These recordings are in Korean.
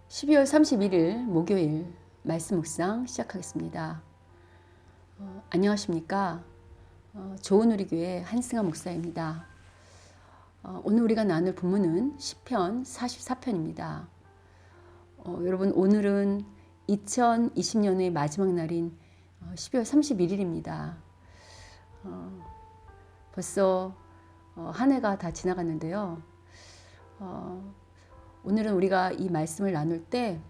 12월 31일 목요일 말씀 묵상 시작하겠습니다. 안녕하십니까? 좋은 우리 교회 한승아 목사입니다. 오늘 우리가 나눌 본문은 시편 44편입니다. 여러분, 오늘은 2020년의 마지막 날인 12월 31일입니다. 벌써 한 해가 다 지나갔는데요. 오늘은 우리가 이 말씀을 나눌 때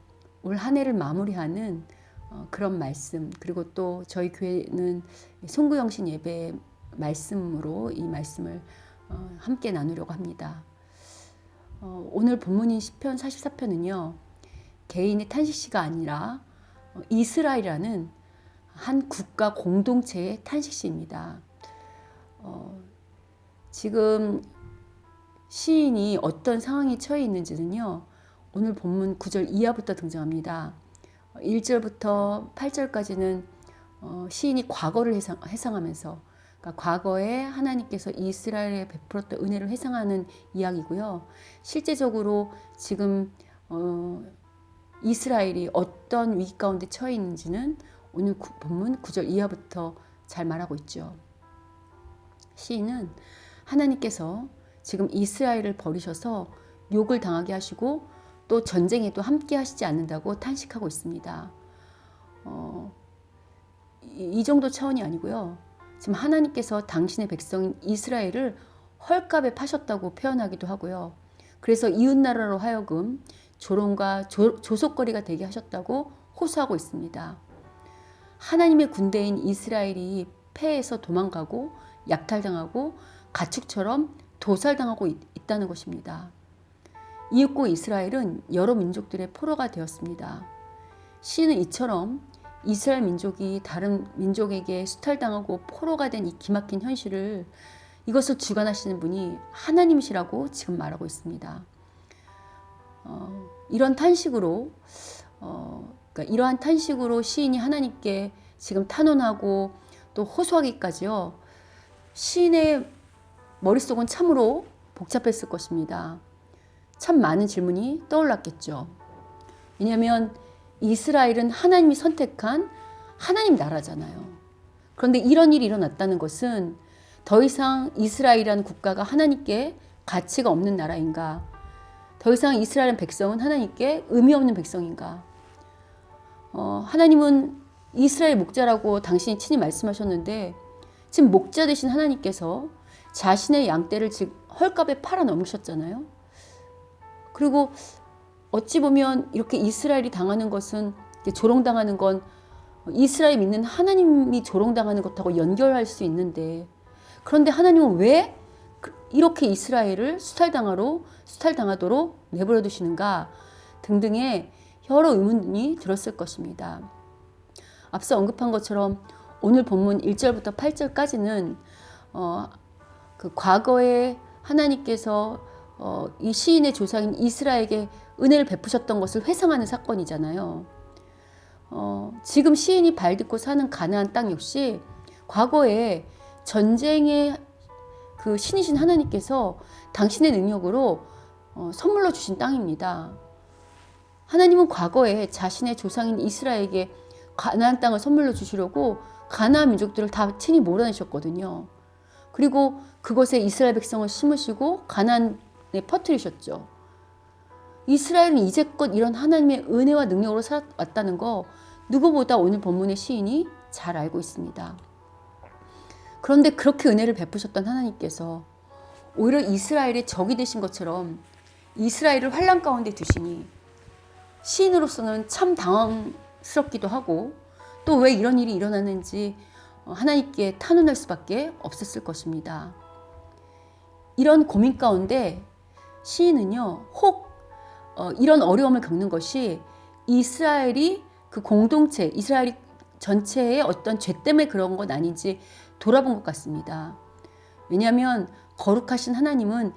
올 한 해를 마무리하는 그런 말씀, 그리고 또 저희 교회는 송구영신 예배 말씀으로 이 말씀을 함께 나누려고 합니다. 오늘 본문인 시편 44편은요. 개인의 탄식시가 아니라 이스라엘이라는 한 국가 공동체의 탄식시입니다. 지금 시인이 어떤 상황에 처해 있는지는요. 오늘 본문 9절 이하부터 등장합니다. 1절부터 8절까지는 시인이 과거를 회상하면서, 그러니까 과거에 하나님께서 이스라엘에 베풀었던 은혜를 회상하는 이야기고요. 실제적으로 지금 이스라엘이 어떤 위기 가운데 처해 있는지는 오늘 본문 9절 이하부터 잘 말하고 있죠. 시인은 하나님께서 지금 이스라엘을 버리셔서 욕을 당하게 하시고 또 전쟁에도 함께 하시지 않는다고 탄식하고 있습니다. 이 정도 차원이 아니고요. 지금 하나님께서 당신의 백성인 이스라엘을 헐값에 파셨다고 표현하기도 하고요. 그래서 이웃나라로 하여금 조롱과 조속거리가 되게 하셨다고 호소하고 있습니다. 하나님의 군대인 이스라엘이 패해서 도망가고 약탈당하고 가축처럼 도살당하고 있다는 것입니다. 이윽고 이스라엘은 여러 민족들의 포로가 되었습니다. 시인은 이처럼 이스라엘 민족이 다른 민족에게 수탈당하고 포로가 된 이 기막힌 현실을, 이것을 주관하시는 분이 하나님이시라고 지금 말하고 있습니다. 이러한 탄식으로 시인이 하나님께 지금 탄원하고 또 호소하기까지요. 시인의 머릿속은 참으로 복잡했을 것입니다. 참 많은 질문이 떠올랐겠죠. 왜냐하면 이스라엘은 하나님이 선택한 하나님 나라잖아요. 그런데 이런 일이 일어났다는 것은 더 이상 이스라엘이라는 국가가 하나님께 가치가 없는 나라인가? 더 이상 이스라엘 백성은 하나님께 의미 없는 백성인가? 하나님은 이스라엘 목자라고 당신이 친히 말씀하셨는데 지금 목자 되신 하나님께서 자신의 양떼를 즉 헐값에 팔아 넘기셨잖아요. 그리고 어찌 보면 이렇게 이스라엘이 당하는 것은, 조롱당하는 건 이스라엘 믿는 하나님이 조롱당하는 것하고 연결할 수 있는데, 그런데 하나님은 왜 이렇게 이스라엘을 수탈당하도록 내버려 두시는가 등등의 여러 의문이 들었을 것입니다. 앞서 언급한 것처럼 오늘 본문 1절부터 8절까지는 그 과거에 하나님께서 이 시인의 조상인 이스라엘에게 은혜를 베푸셨던 것을 회상하는 사건이잖아요. 지금 시인이 발딛고 사는 가나안 땅 역시 과거에 전쟁의 그 신이신 하나님께서 당신의 능력으로 선물로 주신 땅입니다. 하나님은 과거에 자신의 조상인 이스라엘에게 가나안 땅을 선물로 주시려고 가나안 민족들을 다 친히 몰아내셨거든요. 그리고 그곳에 이스라엘 백성을 심으시고 가나안에 퍼뜨리셨죠. 이스라엘은 이제껏 이런 하나님의 은혜와 능력으로 살아왔다는 거 누구보다 오늘 본문의 시인이 잘 알고 있습니다. 그런데 그렇게 은혜를 베푸셨던 하나님께서 오히려 이스라엘의 적이 되신 것처럼 이스라엘을 환난 가운데 두시니 시인으로서는 참 당황스럽기도 하고, 또 왜 이런 일이 일어났는지 하나님께 탄원할 수밖에 없었을 것입니다. 이런 고민 가운데 시인은요, 혹 이런 어려움을 겪는 것이 이스라엘이 그 공동체, 이스라엘 전체의 어떤 죄 때문에 그런 건 아닌지 돌아본 것 같습니다. 왜냐하면 거룩하신 하나님은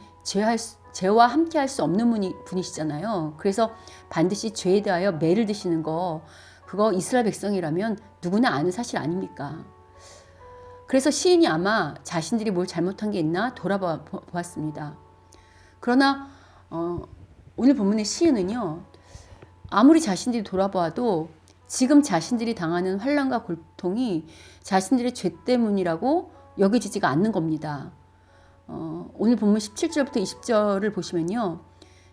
죄와 함께 할 수 없는 분이시잖아요. 그래서 반드시 죄에 대하여 매를 드시는 거, 그거 이스라엘 백성이라면 누구나 아는 사실 아닙니까? 그래서 시인이 아마 자신들이 뭘 잘못한 게 있나 돌아보았습니다. 그러나 오늘 본문의 시인은요, 아무리 자신들이 돌아보아도 지금 자신들이 당하는 환난과 고통이 자신들의 죄 때문이라고 여겨지지가 않는 겁니다. 오늘 본문 17절부터 20절을 보시면요.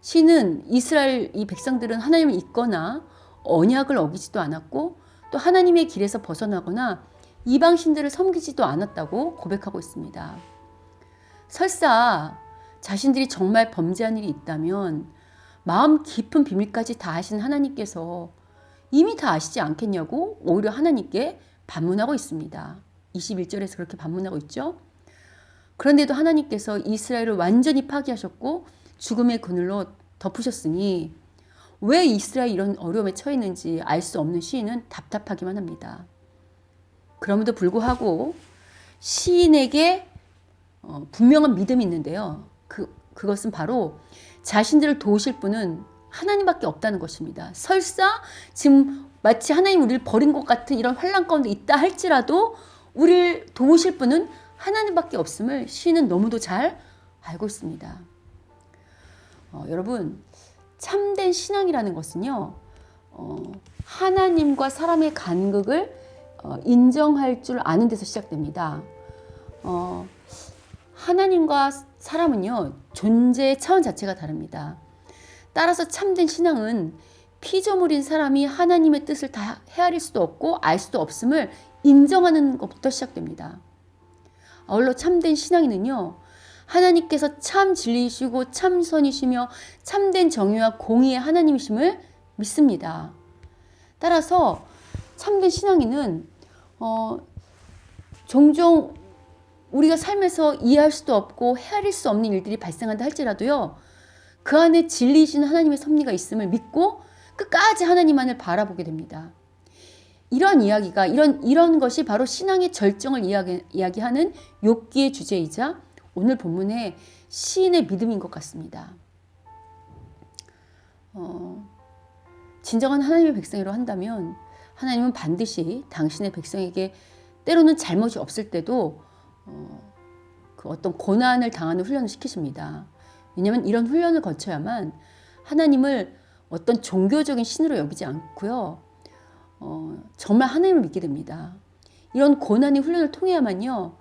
시는 이스라엘 이 백성들은 하나님을 잊거나 언약을 어기지도 않았고 또 하나님의 길에서 벗어나거나 이방신들을 섬기지도 않았다고 고백하고 있습니다. 설사 자신들이 정말 범죄한 일이 있다면 마음 깊은 비밀까지 다 아신 하나님께서 이미 다 아시지 않겠냐고 오히려 하나님께 반문하고 있습니다. 21절에서 그렇게 반문하고 있죠. 그런데도 하나님께서 이스라엘을 완전히 파괴하셨고 죽음의 그늘로 덮으셨으니 왜 이스라엘이 이런 어려움에 처했는지 알 수 없는 시인은 답답하기만 합니다. 그럼에도 불구하고 시인에게 분명한 믿음이 있는데요. 그것은 바로 자신들을 도우실 분은 하나님밖에 없다는 것입니다. 설사 지금 마치 하나님 우리를 버린 것 같은 이런 환난 가운데 있다 할지라도 우리를 도우실 분은 하나님밖에 없음을 시인은 너무도 잘 알고 있습니다. 여러분, 참된 신앙이라는 것은요, 하나님과 사람의 간극을 인정할 줄 아는 데서 시작됩니다. 하나님과 사람은요, 존재의 차원 자체가 다릅니다. 따라서 참된 신앙은 피조물인 사람이 하나님의 뜻을 다 헤아릴 수도 없고 알 수도 없음을 인정하는 것부터 시작됩니다. 아울러 참된 신앙인은요, 하나님께서 참 진리이시고 참 선이시며 참된 정의와 공의의 하나님이심을 믿습니다. 따라서 참된 신앙인은 종종 우리가 삶에서 이해할 수도 없고 헤아릴 수 없는 일들이 발생한다 할지라도요, 그 안에 진리이신 하나님의 섭리가 있음을 믿고 끝까지 하나님만을 바라보게 됩니다. 이런 이야기가 이런 것이 바로 신앙의 절정을 이야기하는 욥기의 주제이자 오늘 본문의 시인의 믿음인 것 같습니다. 진정한 하나님의 백성이라고 한다면 하나님은 반드시 당신의 백성에게 때로는 잘못이 없을 때도 그 어떤 고난을 당하는 훈련을 시키십니다. 왜냐하면 이런 훈련을 거쳐야만 하나님을 어떤 종교적인 신으로 여기지 않고요. 정말 하나님을 믿게 됩니다. 이런 고난의 훈련을 통해야만요.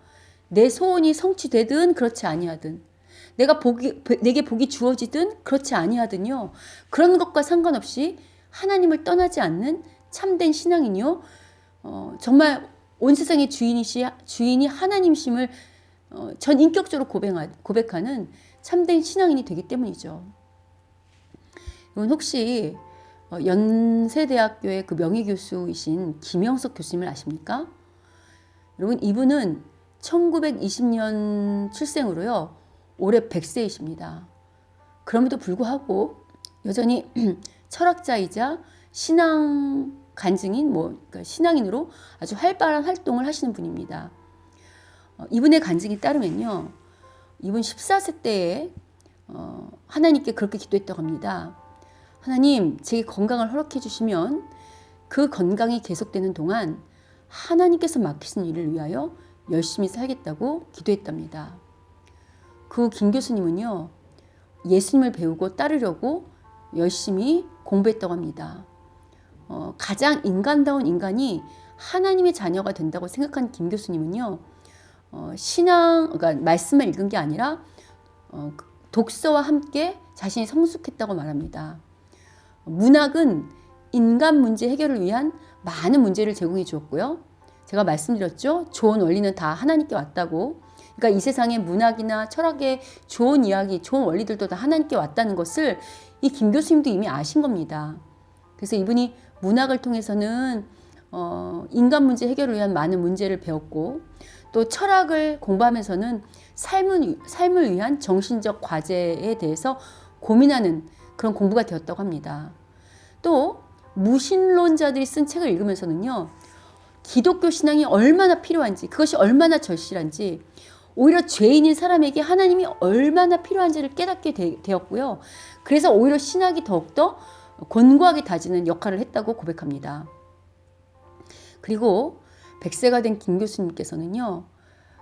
내 소원이 성취되든 그렇지 아니하든 내게 복이 주어지든 그렇지 아니하든요. 그런 것과 상관없이 하나님을 떠나지 않는 참된 신앙이요. 정말 온 세상의 주인이 하나님심을 전인격적으로 고백하는 참된 신앙인이 되기 때문이죠. 여러분 혹시 연세대학교의 그 명예교수이신 김영석 교수님을 아십니까? 여러분 이분은 1920년 출생으로요. 올해 100세이십니다. 그럼에도 불구하고 여전히 철학자이자 신앙 간증인 그러니까 신앙인으로 아주 활발한 활동을 하시는 분입니다. 이분의 간증에 따르면요. 이분 14세 때에 하나님께 그렇게 기도했다고 합니다. 하나님, 제게 건강을 허락해 주시면 그 건강이 계속되는 동안 하나님께서 맡기신 일을 위하여 열심히 살겠다고 기도했답니다. 그 김 교수님은요. 예수님을 배우고 따르려고 열심히 공부했다고 합니다. 가장 인간다운 인간이 하나님의 자녀가 된다고 생각한 김 교수님은요. 그러니까 말씀을 읽은 게 아니라 독서와 함께 자신이 성숙했다고 말합니다. 문학은 인간 문제 해결을 위한 많은 문제를 제공해 주었고요. 제가 말씀드렸죠. 좋은 원리는 다 하나님께 왔다고. 그러니까 이 세상의 문학이나 철학의 좋은 이야기, 좋은 원리들도 다 하나님께 왔다는 것을 이 김 교수님도 이미 아신 겁니다. 그래서 이분이 문학을 통해서는 인간 문제 해결을 위한 많은 문제를 배웠고 또 철학을 공부하면서는 삶을 위한 정신적 과제에 대해서 고민하는 그런 공부가 되었다고 합니다. 또 무신론자들이 쓴 책을 읽으면서는요. 기독교 신앙이 얼마나 필요한지 그것이 얼마나 절실한지 오히려 죄인인 사람에게 하나님이 얼마나 필요한지를 깨닫게 되었고요. 그래서 오히려 신학이 더욱더 권고하게 다지는 역할을 했다고 고백합니다. 그리고 100세가 된 김 교수님께서는요.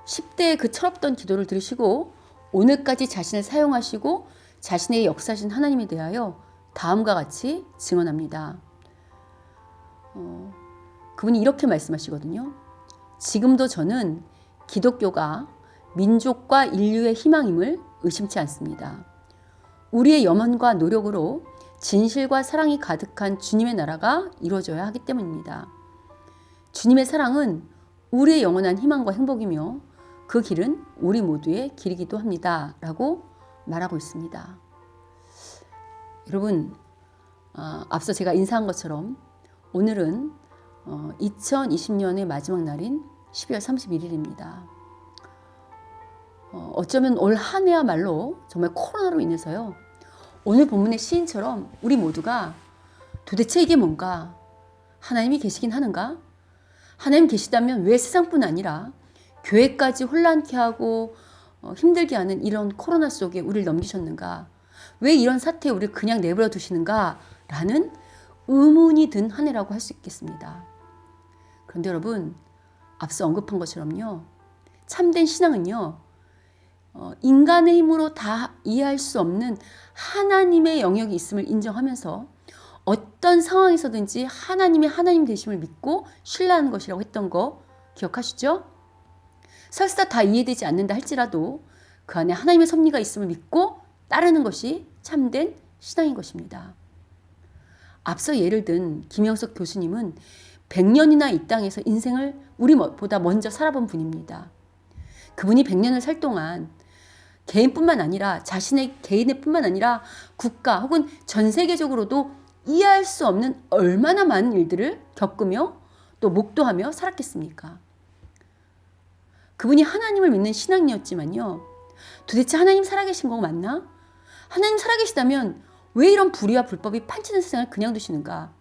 10대의 그 철없던 기도를 들으시고 오늘까지 자신을 사용하시고 자신의 역사하신 하나님에 대하여 다음과 같이 증언합니다. 그분이 이렇게 말씀하시거든요. 지금도 저는 기독교가 민족과 인류의 희망임을 의심치 않습니다. 우리의 염원과 노력으로 진실과 사랑이 가득한 주님의 나라가 이루어져야 하기 때문입니다. 주님의 사랑은 우리의 영원한 희망과 행복이며 그 길은 우리 모두의 길이기도 합니다. 라고 말하고 있습니다. 여러분, 앞서 제가 인사한 것처럼 오늘은 2020년의 마지막 날인 12월 31일입니다. 어쩌면 올 한 해야말로 정말 코로나로 인해서요. 오늘 본문의 시인처럼 우리 모두가 도대체 이게 뭔가? 하나님이 계시긴 하는가? 하나님 계시다면 왜 세상뿐 아니라 교회까지 혼란케 하고 힘들게 하는 이런 코로나 속에 우리를 넘기셨는가? 왜 이런 사태에 우리를 그냥 내버려 두시는가? 라는 의문이 든 한 해라고 할 수 있겠습니다. 그런데 여러분, 앞서 언급한 것처럼요. 참된 신앙은요. 인간의 힘으로 다 이해할 수 없는 하나님의 영역이 있음을 인정하면서 어떤 상황에서든지 하나님의 하나님 되심을 믿고 신뢰하는 것이라고 했던 거 기억하시죠? 설사 다 이해되지 않는다 할지라도 그 안에 하나님의 섭리가 있음을 믿고 따르는 것이 참된 신앙인 것입니다. 앞서 예를 든 김영석 교수님은 100년이나 이 땅에서 인생을 우리보다 먼저 살아본 분입니다. 그분이 100년을 살 동안 개인뿐만 아니라 자신의 개인의 뿐만 아니라 국가 혹은 전 세계적으로도 이해할 수 없는 얼마나 많은 일들을 겪으며 또 목도하며 살았겠습니까? 그분이 하나님을 믿는 신앙인이었지만요. 도대체 하나님 살아계신 거 맞나? 하나님 살아계시다면 왜 이런 불의와 불법이 판치는 세상을 그냥 두시는가?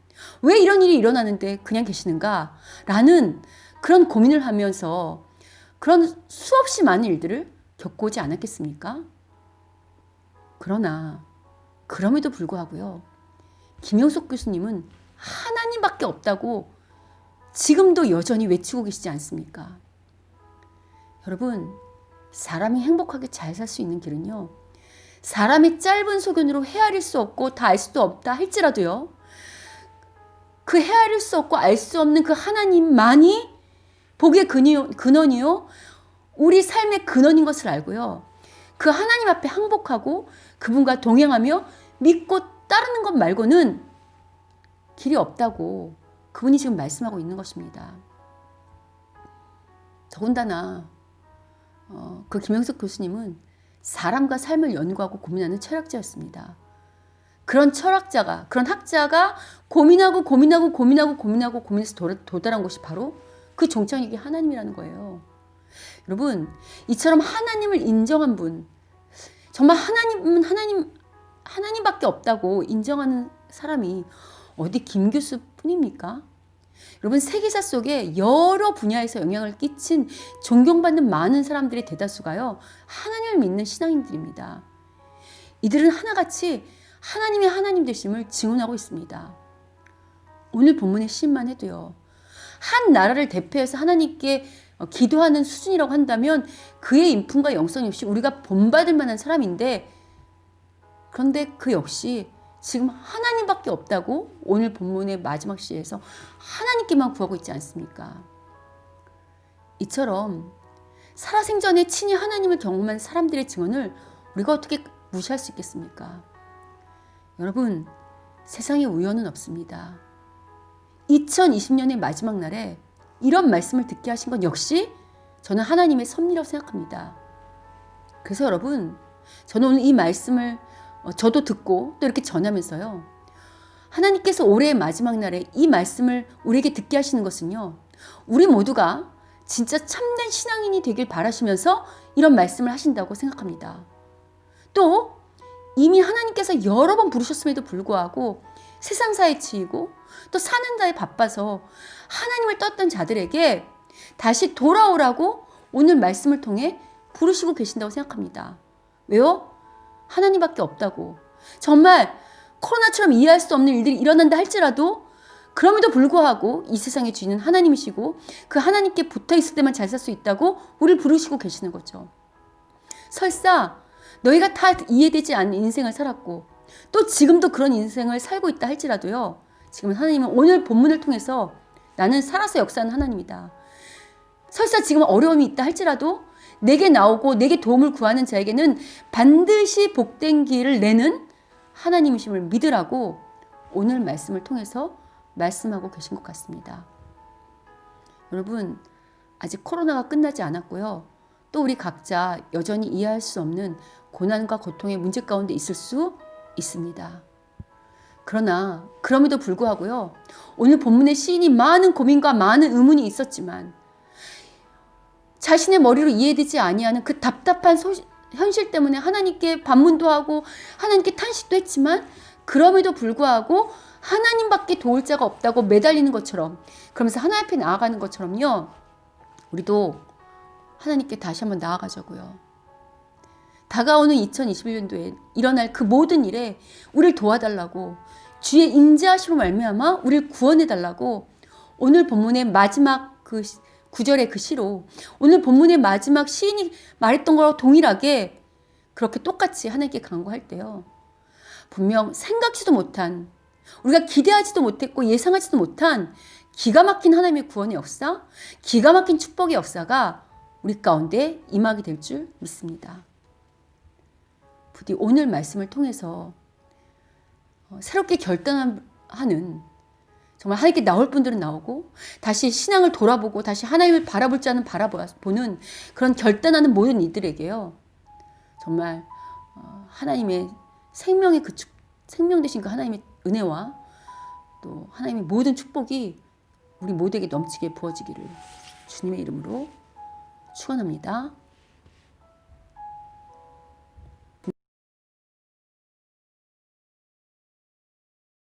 왜 이런 일이 일어나는데 그냥 계시는가? 라는 그런 고민을 하면서 그런 수없이 많은 일들을 겪고 오지 않았겠습니까? 그러나 그럼에도 불구하고요. 김영석 교수님은 하나님밖에 없다고 지금도 여전히 외치고 계시지 않습니까? 여러분, 사람이 행복하게 잘 살 수 있는 길은요. 사람의 짧은 소견으로 헤아릴 수 없고 다 알 수도 없다 할지라도요. 그 헤아릴 수 없고 알 수 없는 그 하나님만이 복의 근원이요. 우리 삶의 근원인 것을 알고요. 그 하나님 앞에 항복하고 그분과 동행하며 믿고 따르는 것 말고는 길이 없다고 그분이 지금 말씀하고 있는 것입니다. 더군다나 그 김영석 교수님은 사람과 삶을 연구하고 고민하는 철학자였습니다. 그런 철학자가, 그런 학자가 고민해서 도달한 것이 바로 그 종착역이 하나님이라는 거예요. 여러분, 이처럼 하나님을 인정한 분, 정말 하나님은 하나님밖에 없다고 인정하는 사람이 어디 김 교수 뿐입니까? 여러분, 세계사 속에 여러 분야에서 영향을 끼친 존경받는 많은 사람들의 대다수가요. 하나님을 믿는 신앙인들입니다. 이들은 하나같이 하나님의 하나님 되심을 증언하고 있습니다. 오늘 본문의 시인만 해도요. 한 나라를 대표해서 하나님께 기도하는 수준이라고 한다면 그의 인품과 영성 역시 우리가 본받을 만한 사람인데 그런데 그 역시 지금 하나님밖에 없다고 오늘 본문의 마지막 시에서 하나님께만 구하고 있지 않습니까? 이처럼 살아생전에 친히 하나님을 경험한 사람들의 증언을 우리가 어떻게 무시할 수 있겠습니까? 여러분, 세상에 우연은 없습니다. 2020년의 마지막 날에 이런 말씀을 듣게 하신 건 역시 저는 하나님의 섭리라고 생각합니다. 그래서 여러분, 저는 오늘 이 말씀을 저도 듣고 또 이렇게 전하면서요. 하나님께서 올해의 마지막 날에 이 말씀을 우리에게 듣게 하시는 것은요. 우리 모두가 진짜 참된 신앙인이 되길 바라시면서 이런 말씀을 하신다고 생각합니다. 또 이미 하나님께서 여러 번 부르셨음에도 불구하고 세상사에 치이고 또 사는 자에 바빠서 하나님을 떴던 자들에게 다시 돌아오라고 오늘 말씀을 통해 부르시고 계신다고 생각합니다. 왜요? 하나님밖에 없다고. 정말 코로나처럼 이해할 수 없는 일들이 일어난다 할지라도 그럼에도 불구하고 이 세상의 주인은 하나님이시고 그 하나님께 붙어있을 때만 잘 살 수 있다고 우리를 부르시고 계시는 거죠. 설사 너희가 다 이해되지 않는 인생을 살았고 또 지금도 그런 인생을 살고 있다 할지라도요. 지금 하나님은 오늘 본문을 통해서 나는 살아서 역사하는 하나님이다. 설사 지금 어려움이 있다 할지라도 내게 나오고 내게 도움을 구하는 자에게는 반드시 복된 길을 내는 하나님이심을 믿으라고 오늘 말씀을 통해서 말씀하고 계신 것 같습니다. 여러분, 아직 코로나가 끝나지 않았고요. 또 우리 각자 여전히 이해할 수 없는 고난과 고통의 문제 가운데 있을 수 있습니다. 그러나 그럼에도 불구하고요. 오늘 본문의 시인이 많은 고민과 많은 의문이 있었지만 자신의 머리로 이해되지 아니하는 그 답답한 현실 때문에 하나님께 반문도 하고 하나님께 탄식도 했지만 그럼에도 불구하고 하나님밖에 도울 자가 없다고 매달리는 것처럼 그러면서 하나님 앞에 나아가는 것처럼요. 우리도 하나님께 다시 한번 나아가자고요. 다가오는 2021년도에 일어날 그 모든 일에 우리를 도와달라고 주의 인자하심으로 말미암아 우리를 구원해달라고 오늘 본문의 마지막 그 9절의 그 시로 오늘 본문의 마지막 시인이 말했던 거랑 동일하게 그렇게 똑같이 하나님께 간구할 때요. 분명 생각지도 못한 우리가 기대하지도 못했고 예상하지도 못한 기가 막힌 하나님의 구원의 역사, 기가 막힌 축복의 역사가 우리 가운데 임하게 될 줄 믿습니다. 부디 오늘 말씀을 통해서 새롭게 결단하는 정말 하나님께 나올 분들은 나오고 다시 신앙을 돌아보고 다시 하나님을 바라볼 자는 바라보는 그런 결단하는 모든 이들에게요. 정말 하나님의 생명의 생명 되신 그 하나님의 은혜와 또 하나님의 모든 축복이 우리 모두에게 넘치게 부어지기를 주님의 이름으로 축원합니다.